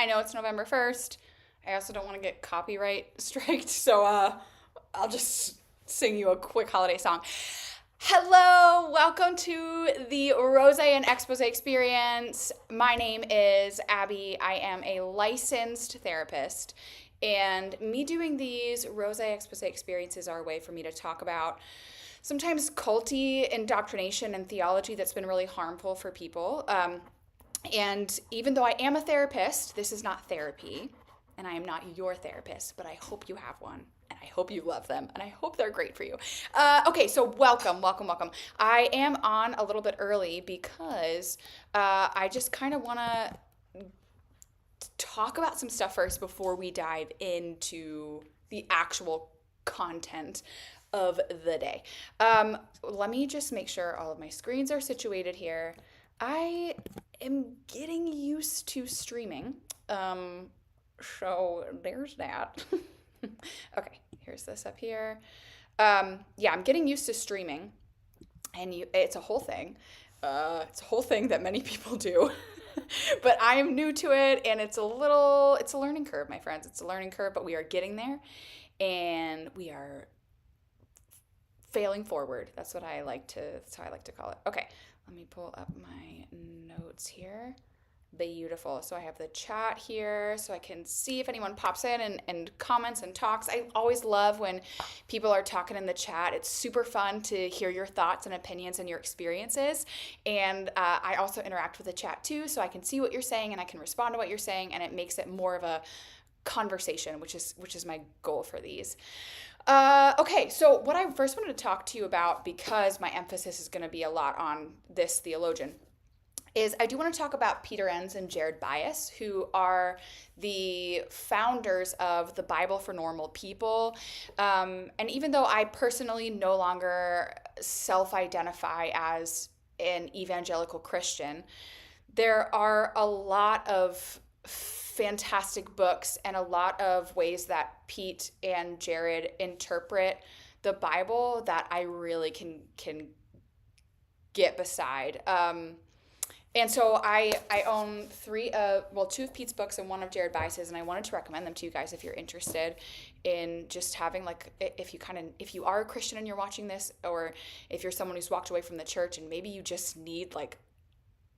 know it's November 1st. I also don't want to get copyright striked, so I'll just sing you a quick holiday song. Hello, welcome to the Rosè and Exposè experience. My name is Abby. I am a licensed therapist, and me doing these Rosè Exposè experiences are a way for me to talk about sometimes culty indoctrination and theology that's been really harmful for people. And even though I am a therapist, this is not therapy, and I am not your therapist, but I hope you have one. And I hope you love them, and I hope they're great for you. Okay, so welcome. I am on a little bit early because I just kind of want to talk about some stuff first before we dive into the actual content of the day. Let me just make sure all of my screens are situated here. I am getting used to streaming. So there's that. Okay, here's this up here. Yeah, I'm getting used to streaming, and it's a whole thing. It's a whole thing that many people do. But I am new to it, and it's a learning curve, my friends. It's a learning curve, but we are getting there, and we are failing forward. That's how I like to call it. Okay, let me pull up my notes here. Beautiful. So I have the chat here so I can see if anyone pops in and comments and talks. I always love when people are talking in the chat. It's super fun to hear your thoughts and opinions and your experiences. And I also interact with the chat too, so I can see what you're saying and I can respond to what you're saying, and it makes it more of a conversation, which is my goal for these. Okay, so what I first wanted to talk to you about, because my emphasis is going to be a lot on this theologian, is I do want to talk about Peter Enns and Jared Byas, who are the founders of the Bible for Normal People. And even though I personally no longer self-identify as an evangelical Christian, there are a lot of fantastic books and a lot of ways that Pete and Jared interpret the Bible that I really can get beside. And so I own two of Pete's books and one of Jared Byas's, and I wanted to recommend them to you guys if you're interested in just having, like, if you are a Christian and you're watching this, or if you're someone who's walked away from the church and maybe you just need like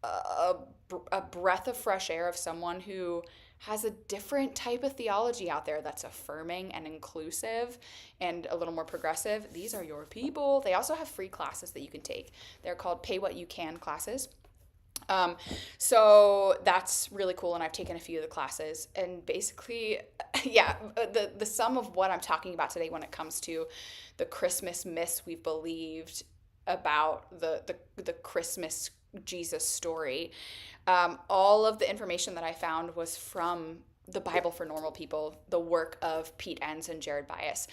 a breath of fresh air of someone who has a different type of theology out there that's affirming and inclusive and a little more progressive. These are your people. They also have free classes that you can take. They're called Pay What You Can classes. So that's really cool, and I've taken a few of the classes, and basically, yeah, the sum of what I'm talking about today when it comes to the Christmas myths we've believed about the Christmas Jesus story, all of the information that I found was from the Bible for Normal People, the work of Pete Enns and Jared Byas.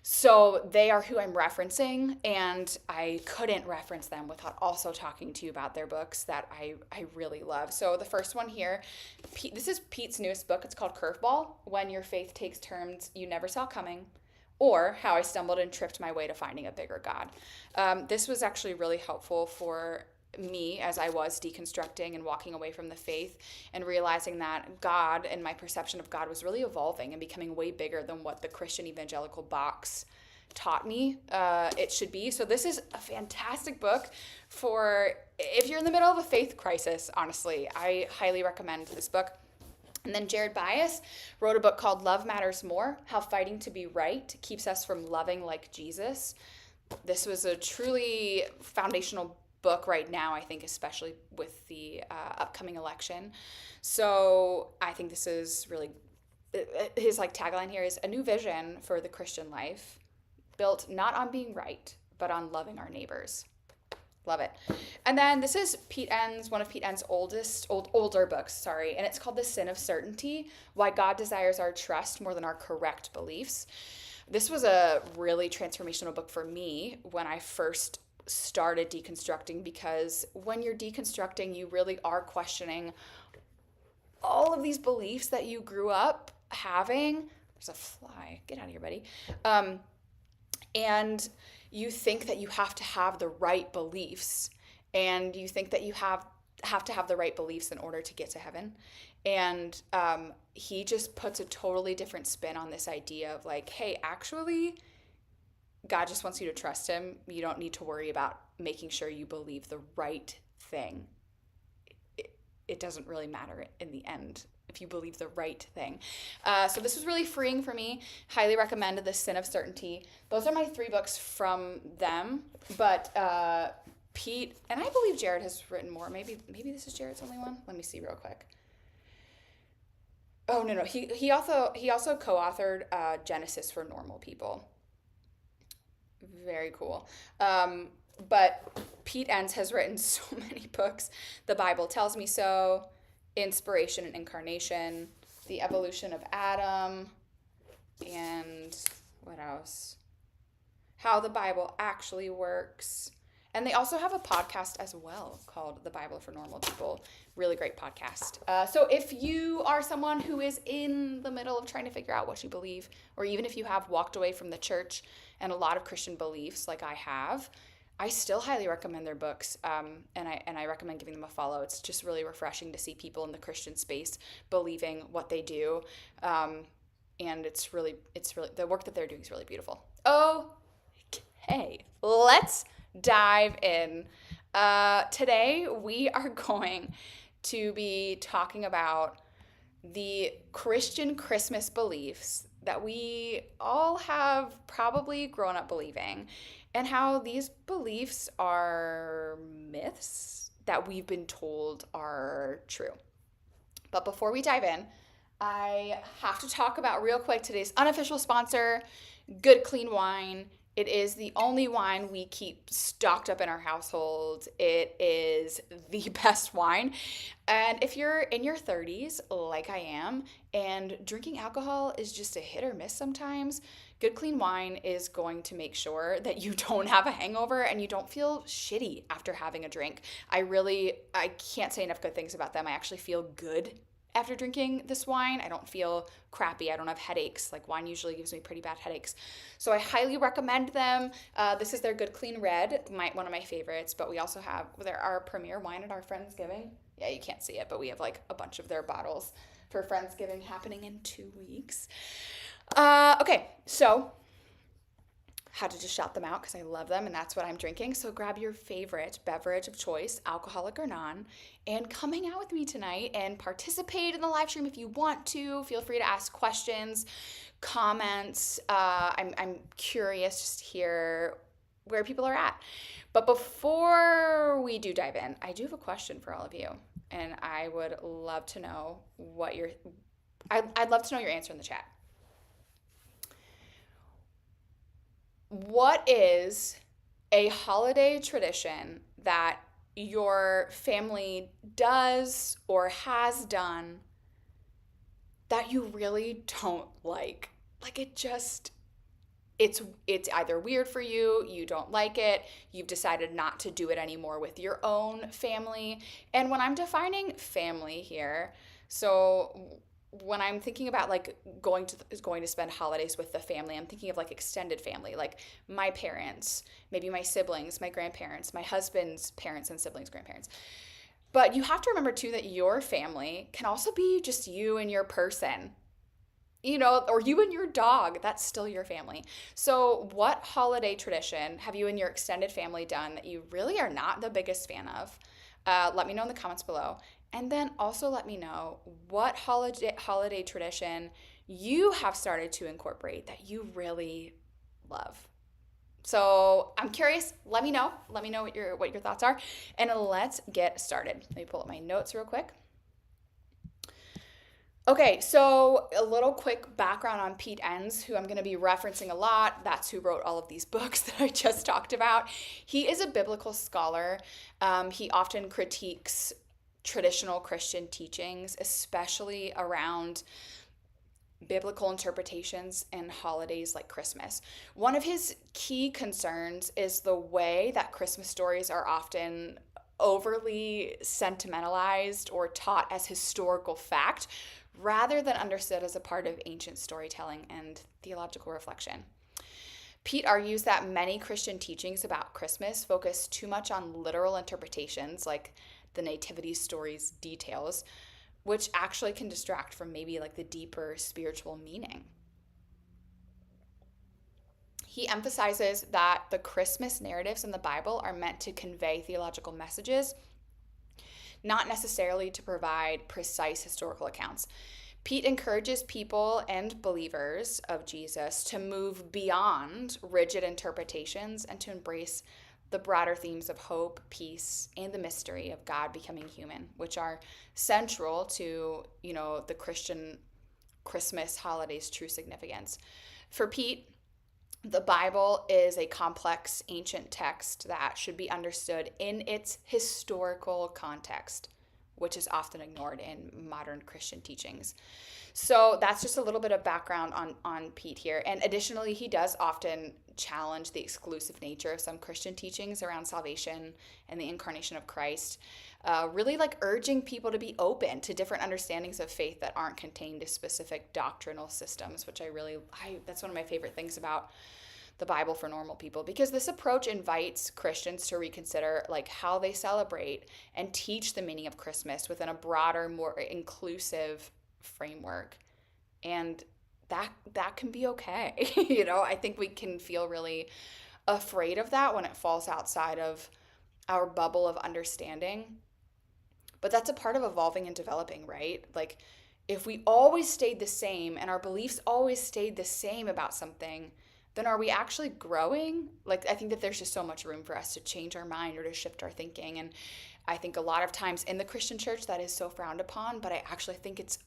So they are who I'm referencing, and I couldn't reference them without also talking to you about their books that I really love. So the first one here, this is Pete's newest book. It's called Curveball: When Your Faith Takes Turns You Never Saw Coming, or How I Stumbled and Tripped My Way to Finding a Bigger God. This was actually really helpful for me as I was deconstructing and walking away from the faith and realizing that God and my perception of God was really evolving and becoming way bigger than what the Christian evangelical box taught me it should be. So this is a fantastic book for if you're in the middle of a faith crisis. Honestly, I highly recommend this book. And then Jared Byas wrote a book called Love Matters More: How Fighting to Be Right Keeps Us from Loving Like Jesus. This was a truly foundational book right now, I think, especially with the upcoming election. So I think this is really, his like tagline here is a new vision for the Christian life, built not on being right, but on loving our neighbors. Love it. And then this is Pete Enns, one of Pete Enns' older books, and it's called The Sin of Certainty: Why God Desires Our Trust More Than Our Correct Beliefs. This was a really transformational book for me when I first started deconstructing, because when you're deconstructing, you really are questioning all of these beliefs that you grew up having. There's a fly. Get out of here, buddy. And you think that you have to have the right beliefs, and you think that you have have to have the right beliefs in order to get to heaven. And he just puts a totally different spin on this idea of like, hey, actually, God just wants you to trust him. You don't need to worry about making sure you believe the right thing. It doesn't really matter in the end if you believe the right thing. So this was really freeing for me. Highly recommend The Sin of Certainty. Those are my 3 books from them. But Pete, and I believe Jared has written more. Maybe this is Jared's only one. Let me see real quick. Oh, no. He also co-authored Genesis for Normal People. Very cool. But Pete Enns has written so many books. The Bible Tells Me So, Inspiration and Incarnation, The Evolution of Adam, and what else? How the Bible Actually Works. And they also have a podcast as well called The Bible for Normal People. Really great podcast. So if you are someone who is in the middle of trying to figure out what you believe, or even if you have walked away from the church and a lot of Christian beliefs like I have, I still highly recommend their books, and I recommend giving them a follow. It's just really refreshing to see people in the Christian space believing what they do, and it's really the work that they're doing is really beautiful. Okay, let's dive in. Today we are going to be talking about the Christian Christmas beliefs that we all have probably grown up believing, and how these beliefs are myths that we've been told are true. But before we dive in, I have to talk about real quick today's unofficial sponsor, Good Clean Wine. It is the only wine we keep stocked up in our household. It is the best wine. And if you're in your 30s, like I am, and drinking alcohol is just a hit or miss sometimes, Good Clean Wine is going to make sure that you don't have a hangover and you don't feel shitty after having a drink. I can't say enough good things about them. I actually feel good after drinking this wine. I don't feel crappy. I don't have headaches. Like, wine usually gives me pretty bad headaches. So I highly recommend them. This is their Good Clean Red, one of my favorites. But we also have our premier wine at our Friendsgiving. Yeah, you can't see it, but we have like a bunch of their bottles for Friendsgiving happening in 2 weeks. Okay, so had to just shout them out because I love them and that's what I'm drinking. So grab your favorite beverage of choice, alcoholic or non, and come hang out with me tonight and participate in the live stream if you want to. Feel free to ask questions, comments. I'm curious just to hear where people are at. But before we do dive in, I do have a question for all of you, and I would love to know I'd love to know your answer in the chat. What is a holiday tradition that your family does or has done that you really don't like? Like, it's either weird for you, you don't like it, you've decided not to do it anymore with your own family. And when I'm defining family here, so when I'm thinking about like going to spend holidays with the family, I'm thinking of like extended family, like my parents, maybe my siblings, my grandparents, my husband's parents and siblings, grandparents. But you have to remember too that your family can also be just you and your person, or you and your dog. That's still your family. So what holiday tradition have you and your extended family done that you really are not the biggest fan of? Let me know in the comments below. And then also let me know what holiday tradition you have started to incorporate that you really love. So I'm curious. Let me know. Let me know what your thoughts are. And let's get started. Let me pull up my notes real quick. Okay, so a little quick background on Pete Enns, who I'm going to be referencing a lot. That's who wrote all of these books that I just talked about. He is a biblical scholar. He often critiques traditional Christian teachings, especially around biblical interpretations and holidays like Christmas. One of his key concerns is the way that Christmas stories are often overly sentimentalized or taught as historical fact, rather than understood as a part of ancient storytelling and theological reflection. Pete argues that many Christian teachings about Christmas focus too much on literal interpretations, like the nativity story's details, which actually can distract from maybe like the deeper spiritual meaning. He emphasizes that the Christmas narratives in the Bible are meant to convey theological messages, not necessarily to provide precise historical accounts. Pete encourages people and believers of Jesus to move beyond rigid interpretations and to embrace the broader themes of hope, peace, and the mystery of God becoming human, which are central to, the Christian Christmas holiday's true significance. For Pete, the Bible is a complex ancient text that should be understood in its historical context, which is often ignored in modern Christian teachings. So that's just a little bit of background on Pete here. And additionally, he does often challenge the exclusive nature of some Christian teachings around salvation and the incarnation of Christ, really like urging people to be open to different understandings of faith that aren't contained to specific doctrinal systems, which that's one of my favorite things about the Bible for normal people, because this approach invites Christians to reconsider like how they celebrate and teach the meaning of Christmas within a broader, more inclusive framework. And that can be okay. I think we can feel really afraid of that when it falls outside of our bubble of understanding. But that's a part of evolving and developing, right? Like if we always stayed the same and our beliefs always stayed the same about something, then are we actually growing? Like, I think that there's just so much room for us to change our mind or to shift our thinking. And I think a lot of times in the Christian church that is so frowned upon, but I actually think it's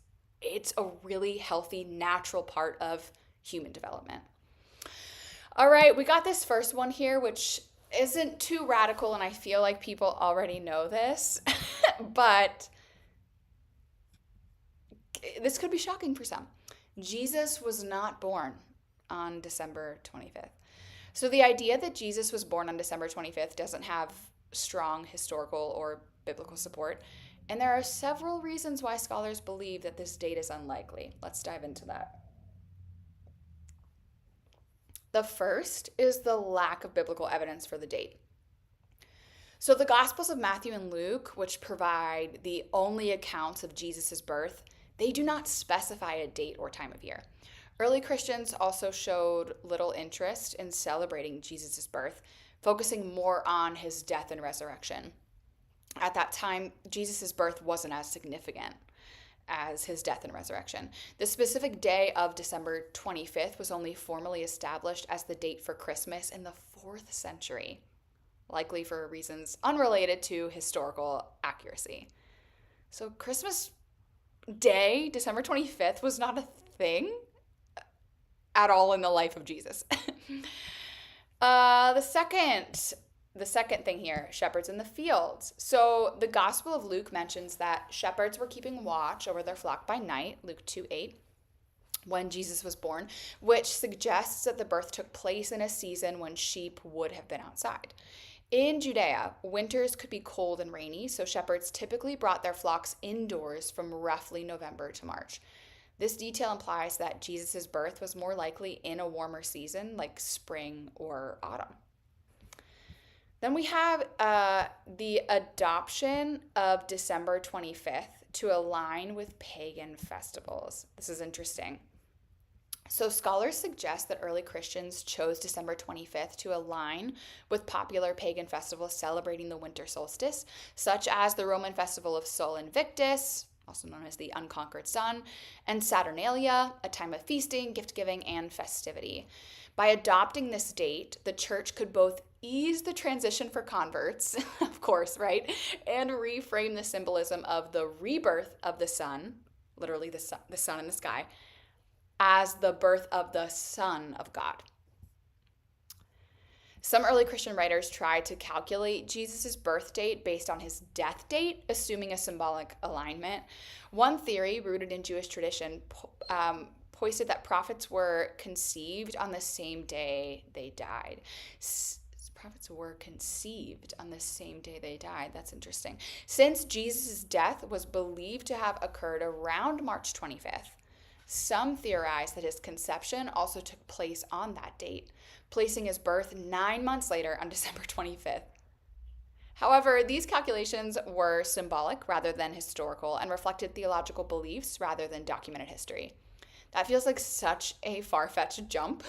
a really healthy, natural part of human development. All right, we got this first one here, which isn't too radical, and I feel like people already know this, but this could be shocking for some. Jesus was not born on December 25th. So the idea that Jesus was born on December 25th doesn't have strong historical or biblical support. And there are several reasons why scholars believe that this date is unlikely. Let's dive into that. The first is the lack of biblical evidence for the date. So the Gospels of Matthew and Luke, which provide the only accounts of Jesus' birth, they do not specify a date or time of year. Early Christians also showed little interest in celebrating Jesus' birth, focusing more on his death and resurrection. At that time, Jesus' birth wasn't as significant as his death and resurrection. The specific day of December 25th was only formally established as the date for Christmas in the 4th century, likely for reasons unrelated to historical accuracy. So Christmas Day, December 25th, was not a thing at all in the life of Jesus. The second thing here, shepherds in the fields. So the Gospel of Luke mentions that shepherds were keeping watch over their flock by night, Luke 2:8, when Jesus was born, which suggests that the birth took place in a season when sheep would have been outside. In Judea, winters could be cold and rainy, so shepherds typically brought their flocks indoors from roughly November to March. This detail implies that Jesus' birth was more likely in a warmer season, like spring or autumn. Then we have the adoption of December 25th to align with pagan festivals. This is interesting. So scholars suggest that early Christians chose December 25th to align with popular pagan festivals celebrating the winter solstice, such as the Roman festival of Sol Invictus, also known as the Unconquered Sun, and Saturnalia, a time of feasting, gift-giving, and festivity. By adopting this date, the church could both ease the transition for converts, of course, right, and reframe the symbolism of the rebirth of the sun, literally the sun in the sky, as the birth of the Son of God. Some early Christian writers tried to calculate Jesus' birth date based on his death date, assuming a symbolic alignment. One theory, rooted in Jewish tradition, posted that prophets were conceived on the same day they died. Prophets were conceived on the same day they died. That's interesting. Since Jesus' death was believed to have occurred around March 25th, some theorize that his conception also took place on that date, placing his birth 9 months later on December 25th. However, these calculations were symbolic rather than historical and reflected theological beliefs rather than documented history. That feels like such a far-fetched jump.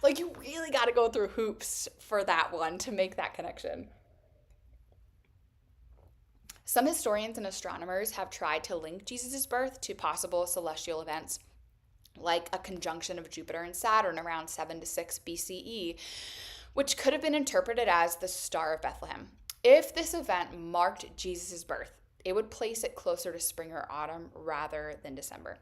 Like, you really got to go through hoops for that one to make that connection. Some historians and astronomers have tried to link Jesus' birth to possible celestial events, like a conjunction of Jupiter and Saturn around 7 to 6 BCE, which could have been interpreted as the Star of Bethlehem. If this event marked Jesus' birth, it would place it closer to spring or autumn rather than December.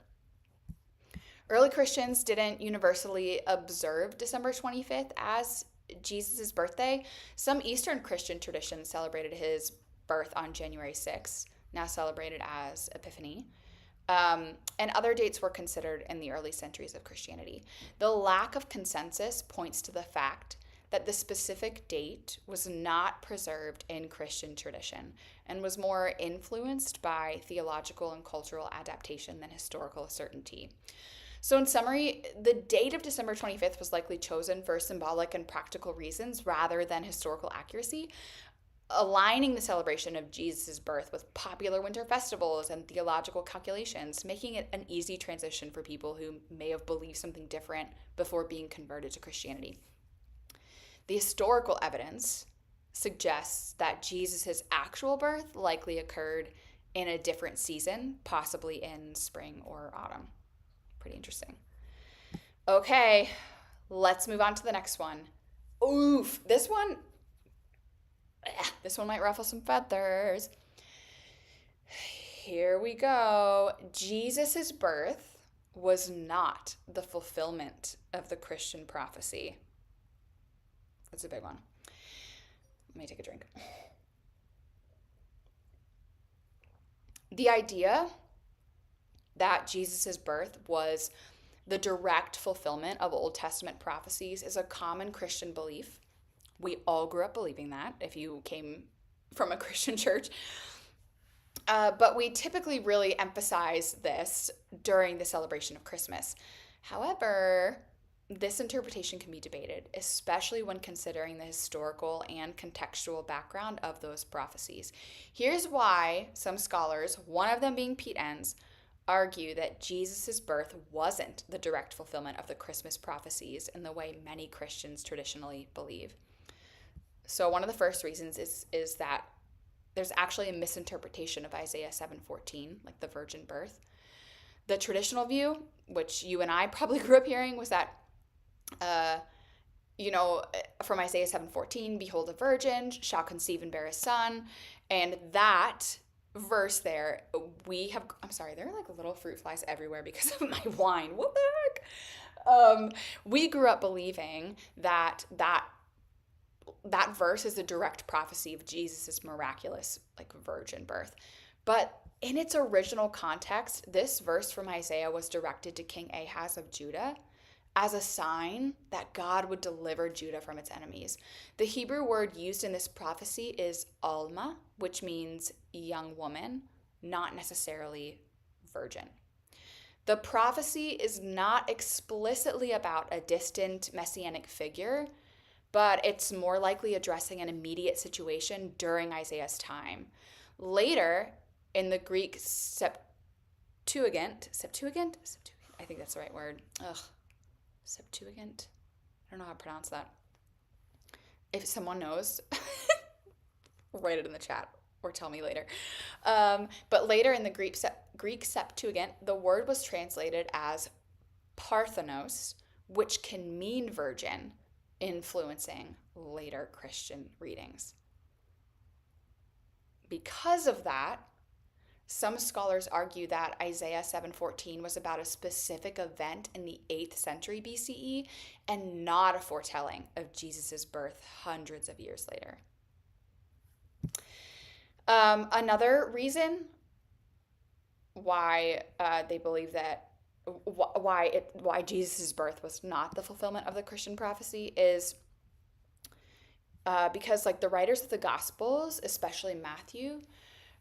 Early Christians didn't universally observe December 25th as Jesus' birthday. Some Eastern Christian traditions celebrated his birth on January 6th, now celebrated as Epiphany. And other dates were considered in the early centuries of Christianity. The lack of consensus points to the fact that the specific date was not preserved in Christian tradition and was more influenced by theological and cultural adaptation than historical certainty. So in summary, the date of December 25th was likely chosen for symbolic and practical reasons rather than historical accuracy, aligning the celebration of Jesus' birth with popular winter festivals and theological calculations, making it an easy transition for people who may have believed something different before being converted to Christianity. The historical evidence suggests that Jesus' actual birth likely occurred in a different season, possibly in spring or autumn. Pretty interesting. Okay, let's move on to the next one. Oof, this one might ruffle some feathers. Here we go. Jesus' birth was not the fulfillment of the Christian prophecy. That's a big one. Let me take a drink. The idea that Jesus' birth was the direct fulfillment of Old Testament prophecies is a common Christian belief. We all grew up believing that if you came from a Christian church. But we typically really emphasize this during the celebration of Christmas. However, this interpretation can be debated, especially when considering the historical and contextual background of those prophecies. Here's why some scholars, one of them being Pete Enns, argue that Jesus' birth wasn't the direct fulfillment of the Christmas prophecies in the way many Christians traditionally believe. So one of the first reasons is that there's actually a misinterpretation of Isaiah 7:14, like the virgin birth. The traditional view, which you and I probably grew up hearing, was that, from Isaiah 7:14, behold, a virgin shall conceive and bear a son. And that verse there, I'm sorry, there are like little fruit flies everywhere because of my wine. What the heck? We grew up believing that verse is a direct prophecy of Jesus' miraculous, like, virgin birth. But in its original context, this verse from Isaiah was directed to King Ahaz of Judah as a sign that God would deliver Judah from its enemies. The Hebrew word used in this prophecy is alma, which means young woman, not necessarily virgin. The prophecy is not explicitly about a distant messianic figure, but it's more likely addressing an immediate situation during Isaiah's time. Later, in the Greek Septuagint, I think that's the right word. Septuagint? I don't know how to pronounce that. If someone knows, write it in the chat or tell me later. But later in the Greek Septuagint, the word was translated as Parthenos, which can mean virgin, influencing later Christian readings. Because of that, some scholars argue that Isaiah 7:14 was about a specific event in the 8th century BCE and not a foretelling of Jesus' birth hundreds of years later. Another reason why they believe that why Jesus' birth was not the fulfillment of the Christian prophecy is because, like, the writers of the Gospels, especially Matthew,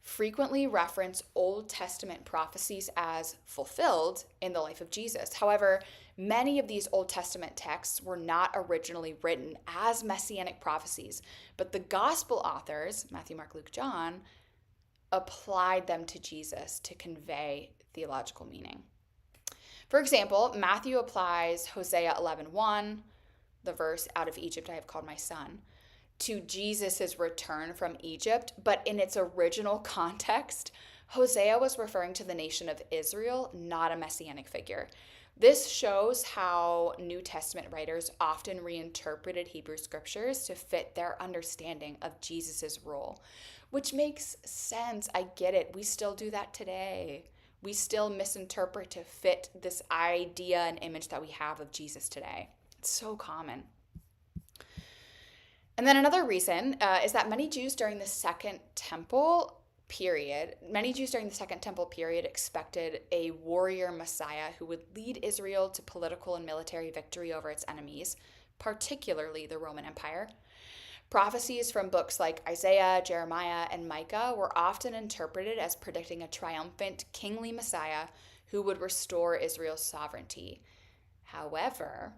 frequently reference Old Testament prophecies as fulfilled in the life of Jesus. However, many of these Old Testament texts were not originally written as messianic prophecies, but the gospel authors, Matthew, Mark, Luke, John, applied them to Jesus to convey theological meaning. For example, Matthew applies Hosea 11:1, the verse, "Out of Egypt I have called my son," to Jesus' return from Egypt, but in its original context, Hosea was referring to the nation of Israel, not a messianic figure. This shows how New Testament writers often reinterpreted Hebrew scriptures to fit their understanding of Jesus' role, which makes sense. I get it. We still do that today. We still misinterpret to fit this idea and image that we have of Jesus today. It's so common. And then another reason is that many Jews during the Second Temple period expected a warrior Messiah who would lead Israel to political and military victory over its enemies, particularly the Roman Empire. Prophecies from books like Isaiah, Jeremiah, and Micah were often interpreted as predicting a triumphant kingly Messiah who would restore Israel's sovereignty. However,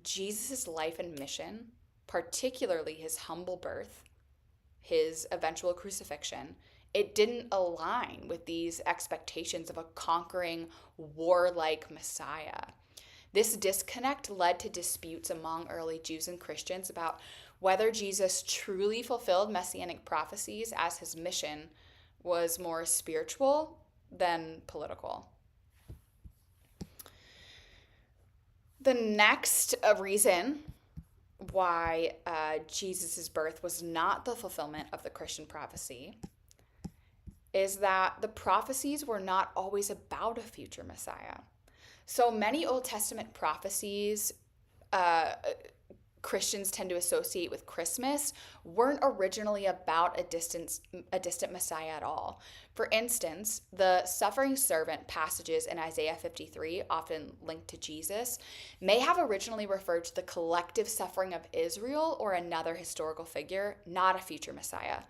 Jesus' life and mission, particularly his humble birth, his eventual crucifixion, it didn't align with these expectations of a conquering, warlike Messiah. This disconnect led to disputes among early Jews and Christians about whether Jesus truly fulfilled messianic prophecies, as his mission was more spiritual than political. The next reason why Jesus' birth was not the fulfillment of the Christian prophecy is that the prophecies were not always about a future Messiah. So many Old Testament prophecies Christians tend to associate with Christmas weren't originally about a distant Messiah at all. For instance, the suffering servant passages in Isaiah 53, often linked to Jesus, may have originally referred to the collective suffering of Israel or another historical figure, not a future Messiah.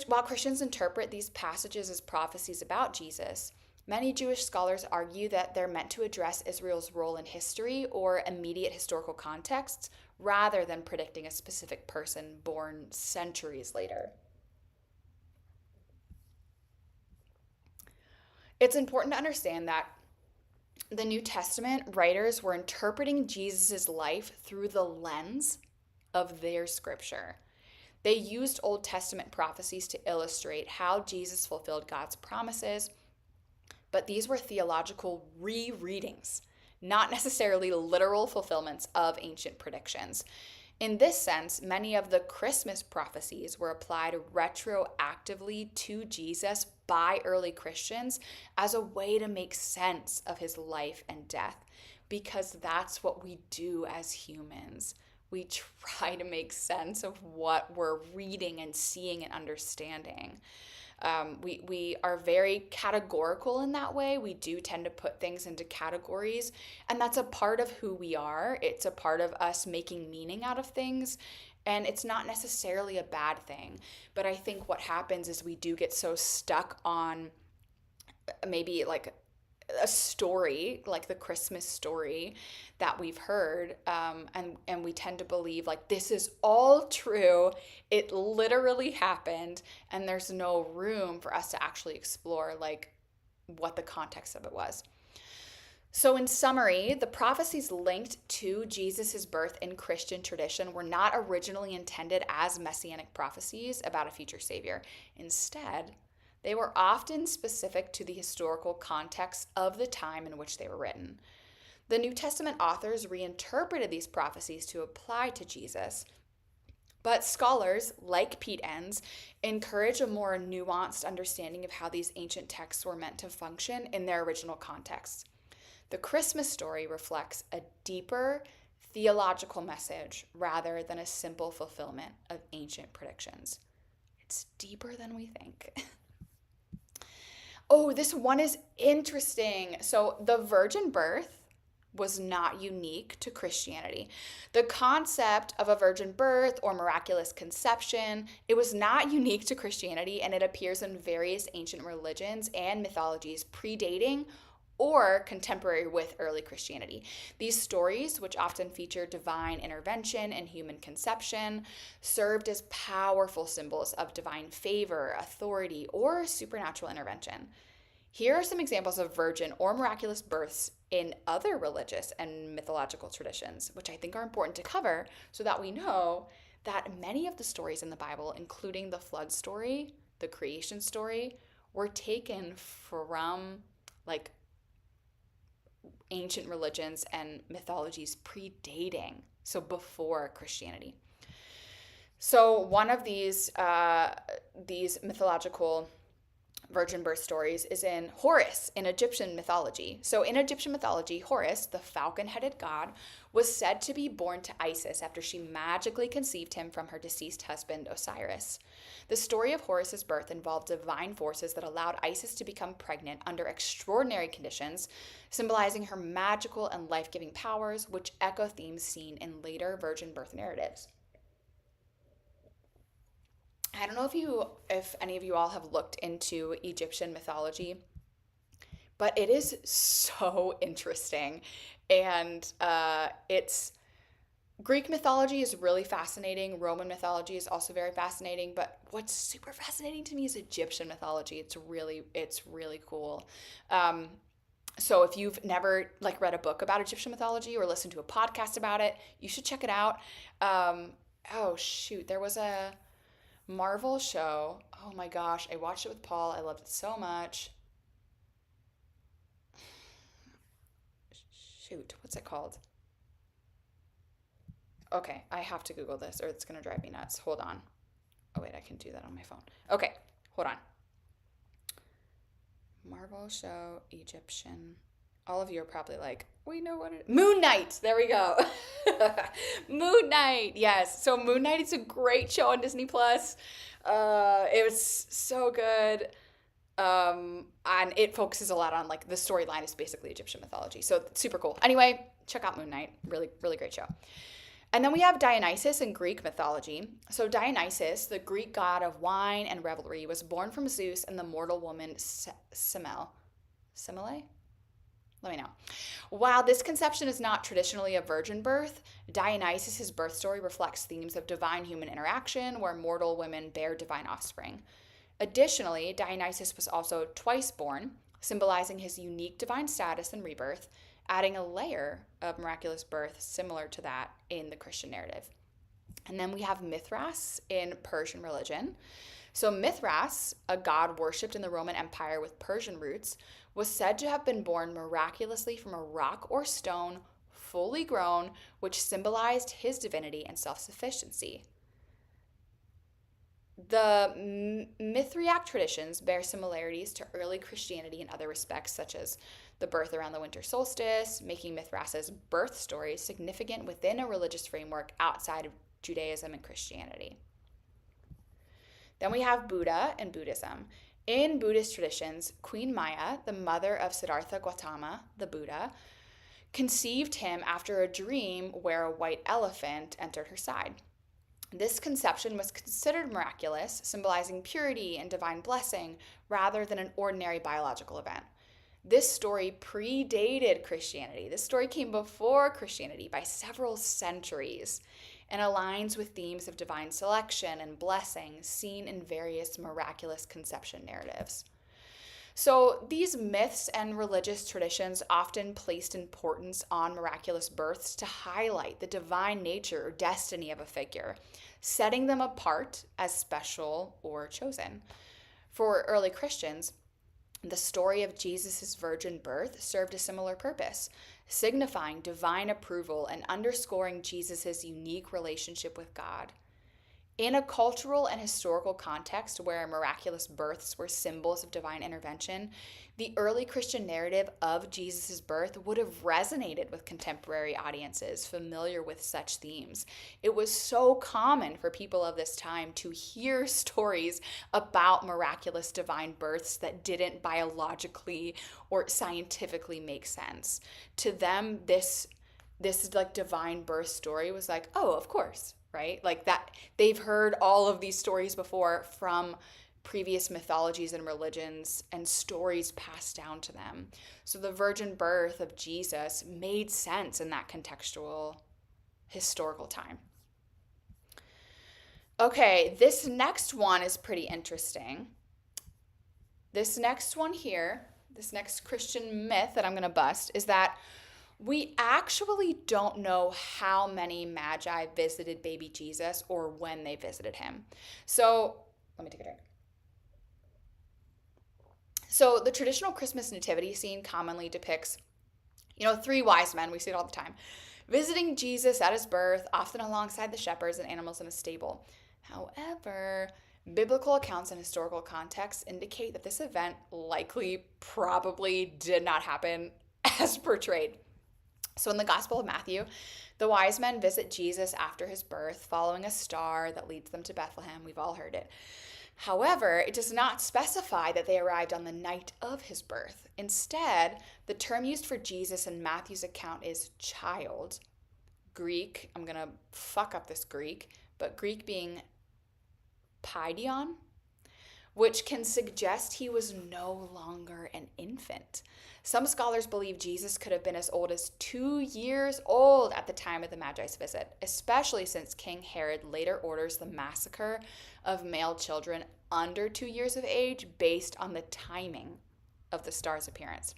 While Christians interpret these passages as prophecies about Jesus, many Jewish scholars argue that they're meant to address Israel's role in history or immediate historical contexts rather than predicting a specific person born centuries later. It's important to understand that the New Testament writers were interpreting Jesus' life through the lens of their scripture. They used Old Testament prophecies to illustrate how Jesus fulfilled God's promises, but these were theological rereadings, not necessarily literal fulfillments of ancient predictions. In this sense, many of the Christmas prophecies were applied retroactively to Jesus by early Christians as a way to make sense of his life and death, because that's what we do as humans. We try to make sense of what we're reading and seeing and understanding. We are very categorical in that way. We do tend to put things into categories, and that's a part of who we are. It's a part of us making meaning out of things, and it's not necessarily a bad thing. But I think what happens is we do get so stuck on maybe like a story, like the Christmas story that we've heard, and we tend to believe like this is all true, it literally happened, and there's no room for us to actually explore like what the context of it was. So in summary, the prophecies linked to Jesus' birth in Christian tradition were not originally intended as messianic prophecies about a future savior. Instead, they were often specific to the historical context of the time in which they were written. The New Testament authors reinterpreted these prophecies to apply to Jesus, but scholars, like Pete Enns, encourage a more nuanced understanding of how these ancient texts were meant to function in their original context. The Christmas story reflects a deeper theological message rather than a simple fulfillment of ancient predictions. It's deeper than we think. Oh, this one is interesting. So the virgin birth was not unique to Christianity. The concept of a virgin birth or miraculous conception, it was not unique to Christianity, and it appears in various ancient religions and mythologies predating or contemporary with early Christianity. These stories, which often feature divine intervention and human conception, served as powerful symbols of divine favor, authority, or supernatural intervention. Here are some examples of virgin or miraculous births in other religious and mythological traditions, which I think are important to cover so that we know that many of the stories in the Bible, including the flood story, the creation story, were taken from like ancient religions and mythologies predating, so before Christianity. So one of these mythological virgin birth stories is in Horus in Egyptian mythology. So in Egyptian mythology, Horus, the falcon-headed god, was said to be born to Isis after she magically conceived him from her deceased husband Osiris. The story of Horus's birth involved divine forces that allowed Isis to become pregnant under extraordinary conditions, symbolizing her magical and life-giving powers, which echo themes seen in later virgin birth narratives. I don't know if any of you all have looked into Egyptian mythology, but it is so interesting. And it's Greek mythology is really fascinating. Roman mythology is also very fascinating. But what's super fascinating to me is Egyptian mythology. It's really cool. So if you've never read a book about Egyptian mythology or listened to a podcast about it, you should check it out. Oh shoot, there was a Marvel show. Oh my gosh, I watched it with Paul. I loved it so much. Shoot, what's it called? Okay, I have to Google this or it's going to drive me nuts. Hold on. Oh wait, I can do that on my phone. Okay, hold on. Marvel show, Egyptian. All of you are probably like, we know what it is. Moon Knight. There we go. Moon Knight. Yes. So Moon Knight is a great show on Disney Plus. It was so good. And it focuses a lot on the storyline is basically Egyptian mythology. So super cool. Anyway, check out Moon Knight. Really, really great show. And then we have Dionysus in Greek mythology. So Dionysus, the Greek god of wine and revelry, was born from Zeus and the mortal woman Semele. Semele? Let me know. While this conception is not traditionally a virgin birth, Dionysus' birth story reflects themes of divine human interaction where mortal women bear divine offspring. Additionally, Dionysus was also twice born, symbolizing his unique divine status and rebirth, adding a layer of miraculous birth similar to that in the Christian narrative. And then we have Mithras in Persian religion. So Mithras, a god worshipped in the Roman Empire with Persian roots, was said to have been born miraculously from a rock or stone, fully grown, which symbolized his divinity and self-sufficiency. The Mithraic traditions bear similarities to early Christianity in other respects, such as the birth around the winter solstice, making Mithras's birth story significant within a religious framework outside of Judaism and Christianity. Then we have Buddha and Buddhism. In Buddhist traditions, Queen Maya, the mother of Siddhartha Gautama, the Buddha, conceived him after a dream where a white elephant entered her side. This conception was considered miraculous, symbolizing purity and divine blessing rather than an ordinary biological event. This story predated Christianity. This story came before Christianity by several centuries and aligns with themes of divine selection and blessing seen in various miraculous conception narratives. So these myths and religious traditions often placed importance on miraculous births to highlight the divine nature or destiny of a figure, setting them apart as special or chosen. For early Christians, the story of Jesus' virgin birth served a similar purpose, signifying divine approval and underscoring Jesus' unique relationship with God. In a cultural and historical context where miraculous births were symbols of divine intervention, the early Christian narrative of Jesus' birth would have resonated with contemporary audiences familiar with such themes. It was so common for people of this time to hear stories about miraculous divine births that didn't biologically or scientifically make sense. To them, this like divine birth story was like, oh, of course, right? Like that they've heard all of these stories before from previous mythologies and religions and stories passed down to them. So the virgin birth of Jesus made sense in that contextual historical time. Okay, this next one is pretty interesting. This next one here, this next Christian myth that I'm going to bust is that we actually don't know how many magi visited baby Jesus or when they visited him. So, let me take a drink. So, the traditional Christmas nativity scene commonly depicts, three wise men, we see it all the time, visiting Jesus at his birth, often alongside the shepherds and animals in a stable. However, biblical accounts and historical contexts indicate that this event likely probably did not happen as portrayed. So in the Gospel of Matthew, the wise men visit Jesus after his birth, following a star that leads them to Bethlehem. We've all heard it. However, it does not specify that they arrived on the night of his birth. Instead, the term used for Jesus in Matthew's account is child. Greek, I'm going to fuck up this Greek, but Greek being paidion, which can suggest he was no longer an infant. Some scholars believe Jesus could have been as old as 2 years old at the time of the Magi's visit, especially since King Herod later orders the massacre of male children under 2 years of age based on the timing of the star's appearance.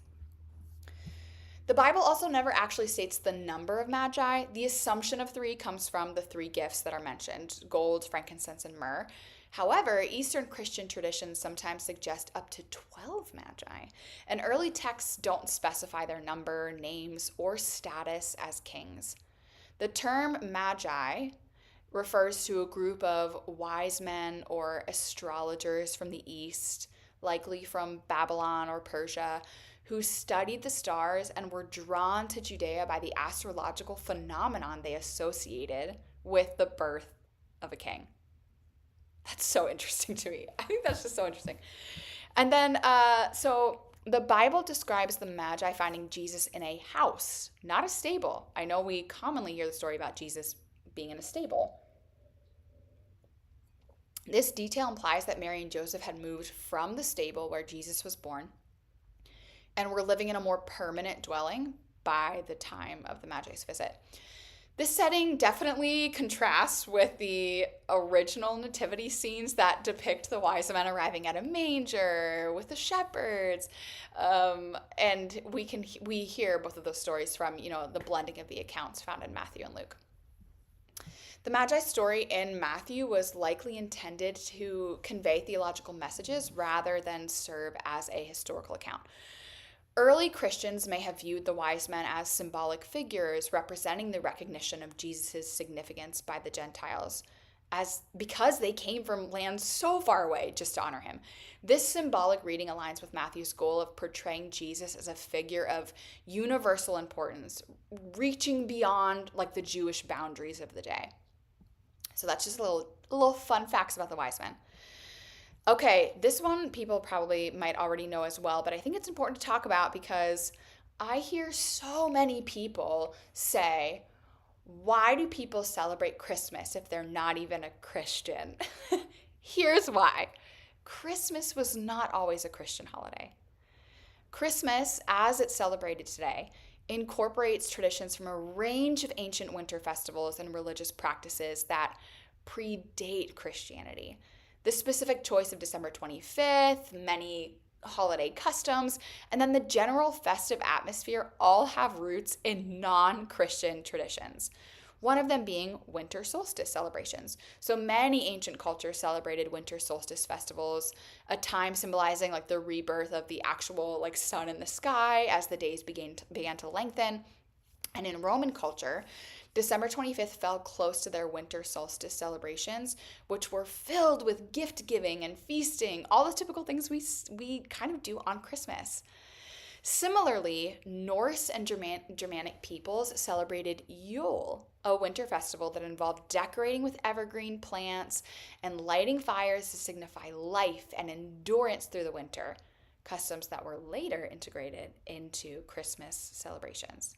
The Bible also never actually states the number of magi. The assumption of 3 comes from the 3 gifts that are mentioned: gold, frankincense, and myrrh. However, Eastern Christian traditions sometimes suggest up to 12 magi, and early texts don't specify their number, names, or status as kings. The term magi refers to a group of wise men or astrologers from the East, likely from Babylon or Persia, who studied the stars and were drawn to Judea by the astrological phenomenon they associated with the birth of a king. That's so interesting to me. I think that's just so interesting. And then, so the Bible describes the Magi finding Jesus in a house, not a stable. I know we commonly hear the story about Jesus being in a stable. This detail implies that Mary and Joseph had moved from the stable where Jesus was born and were living in a more permanent dwelling by the time of the Magi's visit. This setting definitely contrasts with the original nativity scenes that depict the wise men arriving at a manger with the shepherds. And we hear both of those stories from, the blending of the accounts found in Matthew and Luke. The Magi story in Matthew was likely intended to convey theological messages rather than serve as a historical account. Early Christians may have viewed the wise men as symbolic figures representing the recognition of Jesus' significance by the Gentiles, because they came from lands so far away just to honor him. This symbolic reading aligns with Matthew's goal of portraying Jesus as a figure of universal importance, reaching beyond the Jewish boundaries of the day. So that's just a little fun facts about the wise men. Okay, this one people probably might already know as well, but I think it's important to talk about because I hear so many people say, why do people celebrate Christmas if they're not even a Christian? Here's why. Christmas was not always a Christian holiday. Christmas, as it's celebrated today, incorporates traditions from a range of ancient winter festivals and religious practices that predate Christianity. The specific choice of December 25th, many holiday customs, and then the general festive atmosphere all have roots in non-Christian traditions. One of them being winter solstice celebrations. So many ancient cultures celebrated winter solstice festivals, a time symbolizing the rebirth of the actual sun in the sky as the days began to lengthen. And in Roman culture, December 25th fell close to their winter solstice celebrations, which were filled with gift giving and feasting, all the typical things we kind of do on Christmas. Similarly, Norse and Germanic peoples celebrated Yule, a winter festival that involved decorating with evergreen plants and lighting fires to signify life and endurance through the winter, customs that were later integrated into Christmas celebrations.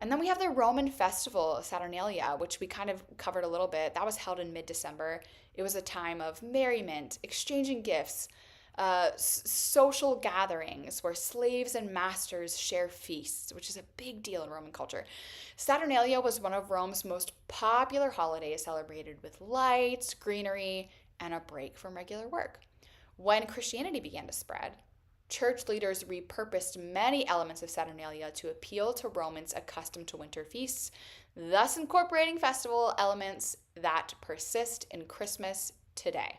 And then we have the Roman festival, Saturnalia, which we kind of covered a little bit. That was held in mid-December. It was a time of merriment, exchanging gifts, social gatherings where slaves and masters share feasts, which is a big deal in Roman culture. Saturnalia was one of Rome's most popular holidays, celebrated with lights, greenery, and a break from regular work. When Christianity began to spread, church leaders repurposed many elements of Saturnalia to appeal to Romans accustomed to winter feasts, thus incorporating festival elements that persist in Christmas today.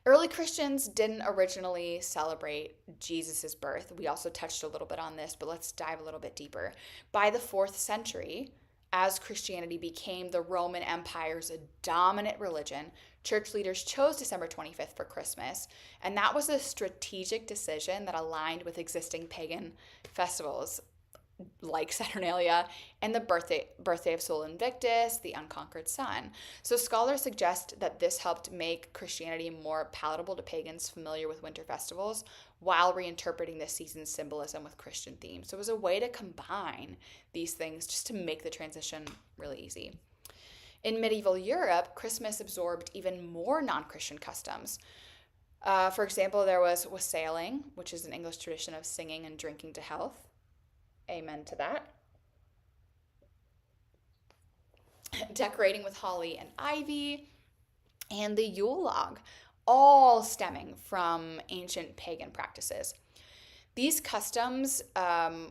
Early Christians didn't originally celebrate Jesus' birth. We also touched a little bit on this, but let's dive a little bit deeper. By the 4th century, as Christianity became the Roman Empire's dominant religion, church leaders chose December 25th for Christmas, and that was a strategic decision that aligned with existing pagan festivals like Saturnalia and the birthday of Sol Invictus, the unconquered sun. So scholars suggest that this helped make Christianity more palatable to pagans familiar with winter festivals while reinterpreting the season's symbolism with Christian themes. So it was a way to combine these things just to make the transition really easy. In medieval Europe, Christmas absorbed even more non-Christian customs. For example, there was wassailing, which is an English tradition of singing and drinking to health. Amen to that. Decorating with holly and ivy, and the Yule log, all stemming from ancient pagan practices. These customs,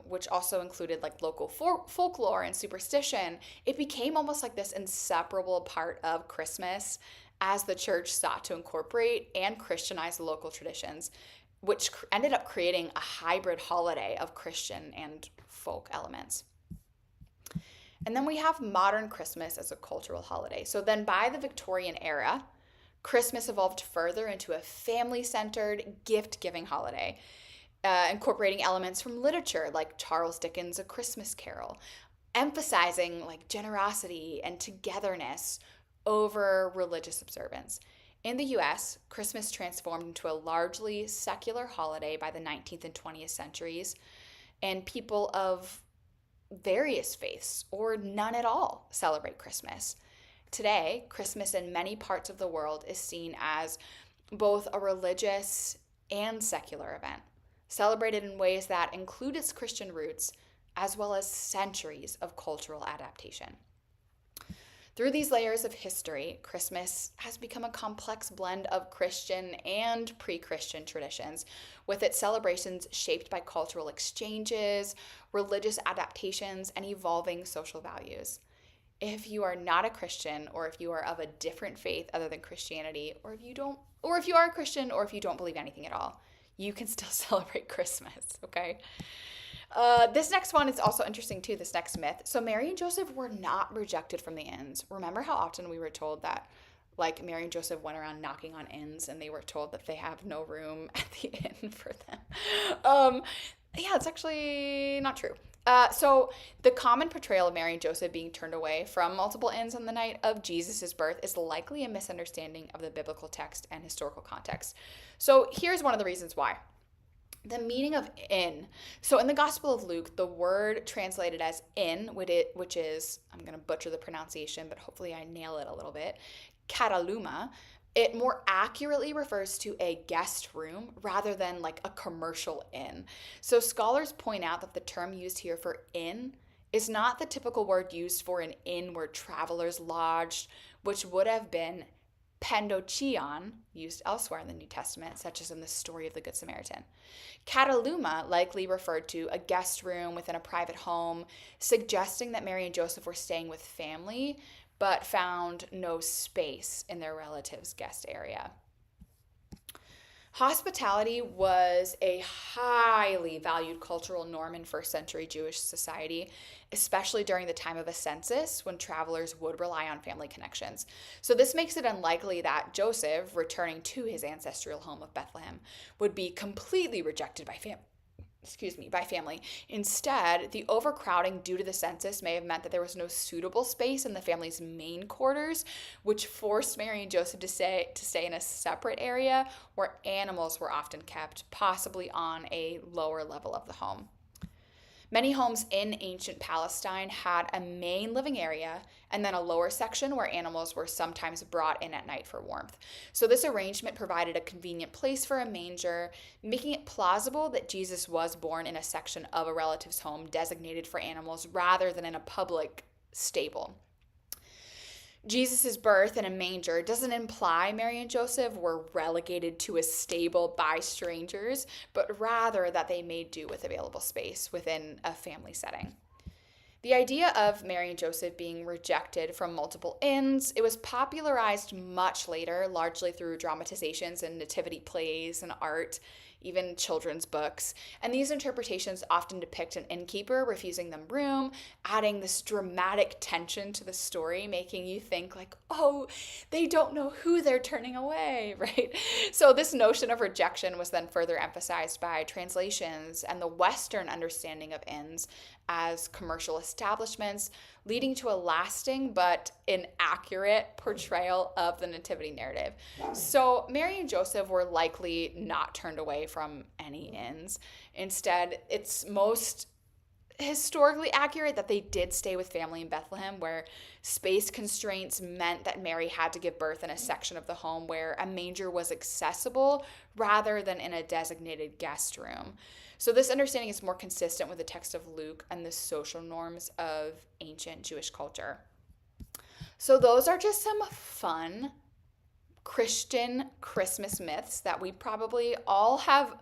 which also included like local folklore and superstition, it became almost like this inseparable part of Christmas as the church sought to incorporate and Christianize local traditions, which ended up creating a hybrid holiday of Christian and folk elements. And then we have modern Christmas as a cultural holiday. So then by the Victorian era, Christmas evolved further into a family-centered, gift-giving holiday, incorporating elements from literature like Charles Dickens' A Christmas Carol, emphasizing like generosity and togetherness over religious observance. In the US, Christmas transformed into a largely secular holiday by the 19th and 20th centuries, and people of various faiths, or none at all, celebrate Christmas. Today, Christmas in many parts of the world is seen as both a religious and secular event, celebrated in ways that include its Christian roots, as well as centuries of cultural adaptation. Through these layers of history, Christmas has become a complex blend of Christian and pre-Christian traditions, with its celebrations shaped by cultural exchanges, religious adaptations, and evolving social values. If you are not a Christian, or if you are of a different faith other than Christianity, or if you are a Christian, or if you don't believe anything at all, you can still celebrate Christmas, okay? This next one is also interesting too, this next myth. So Mary and Joseph were not rejected from the inns. Remember how often we were told that like Mary and Joseph went around knocking on inns and they were told that they have no room at the inn for them? Yeah, it's actually not true. So the common portrayal of Mary and Joseph being turned away from multiple inns on the night of Jesus' birth is likely a misunderstanding of the biblical text and historical context. So here's one of the reasons why. The meaning of inn. So in the Gospel of Luke, the word translated as inn, which is, I'm going to butcher the pronunciation, but hopefully I nail it a little bit, kataluma, it more accurately refers to a guest room rather than like a commercial inn. So scholars point out that the term used here for inn is not the typical word used for an inn where travelers lodged, which would have been pendochion, used elsewhere in the New Testament, such as in the story of the Good Samaritan. Kataluma likely referred to a guest room within a private home, suggesting that Mary and Joseph were staying with family, but found no space in their relative's guest area. Hospitality was a highly valued cultural norm in first century Jewish society, especially during the time of a census when travelers would rely on family connections. So, this makes it unlikely that Joseph, returning to his ancestral home of Bethlehem, would be completely rejected by family. Instead, the overcrowding due to the census may have meant that there was no suitable space in the family's main quarters, which forced Mary and Joseph to stay in a separate area where animals were often kept, possibly on a lower level of the home. Many homes in ancient Palestine had a main living area and then a lower section where animals were sometimes brought in at night for warmth. So, this arrangement provided a convenient place for a manger, making it plausible that Jesus was born in a section of a relative's home designated for animals rather than in a public stable. Jesus' birth in a manger doesn't imply Mary and Joseph were relegated to a stable by strangers, but rather that they made do with available space within a family setting. The idea of Mary and Joseph being rejected from multiple inns, it was popularized much later, largely through dramatizations and nativity plays and art, even children's books. And these interpretations often depict an innkeeper refusing them room, adding this dramatic tension to the story, making you think like, oh, they don't know who they're turning away, right? So this notion of rejection was then further emphasized by translations and the Western understanding of inns as commercial establishments, leading to a lasting but inaccurate portrayal of the nativity narrative. So Mary and Joseph were likely not turned away from any inns. Instead, it's most historically accurate that they did stay with family in Bethlehem, where space constraints meant that Mary had to give birth in a section of the home where a manger was accessible rather than in a designated guest room. So this understanding is more consistent with the text of Luke and the social norms of ancient Jewish culture. So those are just some fun Christian Christmas myths that we probably all have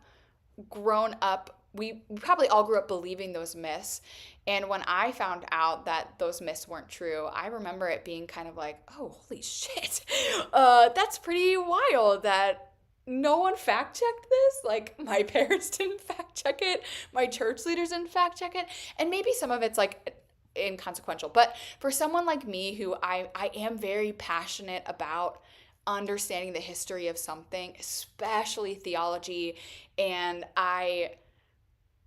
grown up. We probably all grew up believing those myths. And when I found out that those myths weren't true, I remember it being kind of like, oh, holy shit. That's pretty wild that no one fact checked this. Like, my parents didn't fact check it. My church leaders didn't fact check it. And maybe some of it's like inconsequential. But for someone like me who I am very passionate about understanding the history of something, especially theology, and I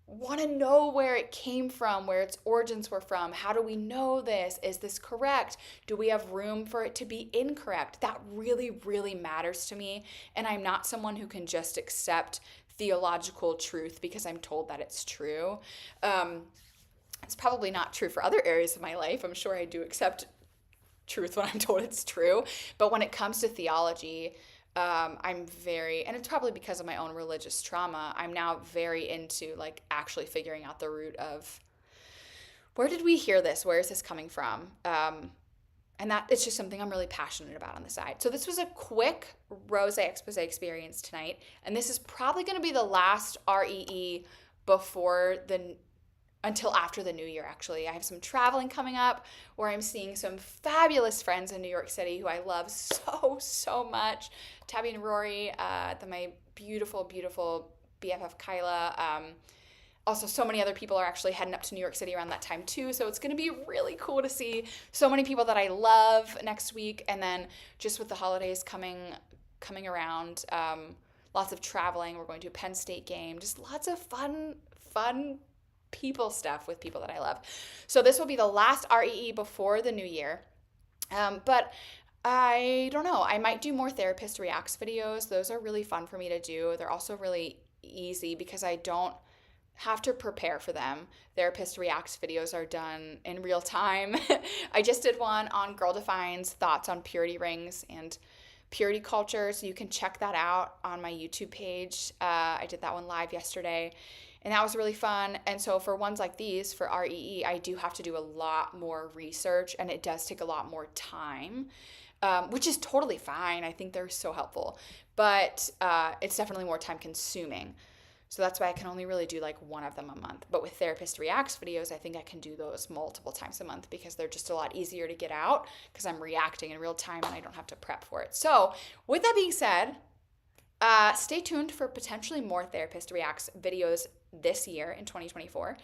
want to know where it came from, where its origins were from. How do we know this? Is this correct? Do we have room for it to be incorrect? That really, really matters to me. And I'm not someone who can just accept theological truth because I'm told that it's true. It's probably not true for other areas of my life. I'm sure I do accept truth when I'm told it's true. But when it comes to theology, I'm very, and it's probably because of my own religious trauma, I'm now very into like actually figuring out the root of where did we hear this? Where is this coming from? And that it's just something I'm really passionate about on the side. So this was a quick Rosè Exposè experience tonight. And this is probably going to be the last R&EE until after the new year, actually. I have some traveling coming up where I'm seeing some fabulous friends in New York City who I love so, so much. Tabby and Rory, my beautiful, beautiful BFF Kyla. Also, so many other people are actually heading up to New York City around that time too. So it's going to be really cool to see so many people that I love next week. And then just with the holidays coming around, lots of traveling. We're going to a Penn State game. Just lots of fun people stuff with people that I love. So this will be the last R&EE before the new year. But I don't know. I might do more Therapist Reacts videos. Those are really fun for me to do. They're also really easy because I don't have to prepare for them. Therapist Reacts videos are done in real time. I just did one on Girl Define's thoughts on purity rings and purity culture, so you can check that out on my YouTube page. I did that one live yesterday, and that was really fun. And so for ones like these, for R&EE, I do have to do a lot more research, and it does take a lot more time, which is totally fine. I think they're so helpful, but it's definitely more time consuming. So that's why I can only really do like one of them a month. But with Therapist Reacts videos, I think I can do those multiple times a month because they're just a lot easier to get out because I'm reacting in real time and I don't have to prep for it. So with that being said, Stay tuned for potentially more Therapist Reacts videos this year in 2024.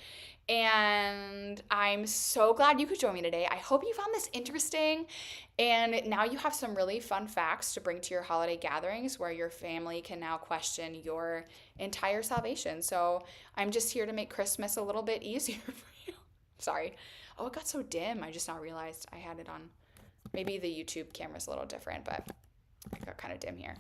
And I'm so glad you could join me today. I hope you found this interesting. And now you have some really fun facts to bring to your holiday gatherings where your family can now question your entire salvation. So I'm just here to make Christmas a little bit easier for you. Sorry. Oh, it got so dim. I just now realized I had it on. Maybe the YouTube camera's a little different, but it got kind of dim here.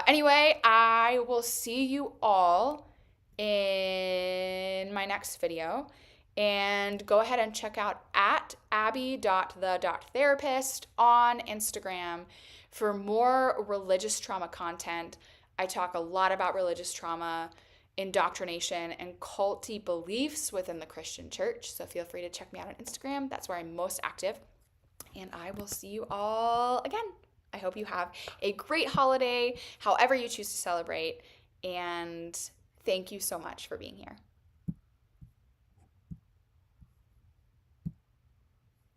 Anyway, I will see you all in my next video. And go ahead and check out at abby.the.therapist on Instagram for more religious trauma content. I talk a lot about religious trauma, indoctrination, and culty beliefs within the Christian church. So feel free to check me out on Instagram. That's where I'm most active. And I will see you all again. I hope you have a great holiday, however you choose to celebrate. And thank you so much for being here.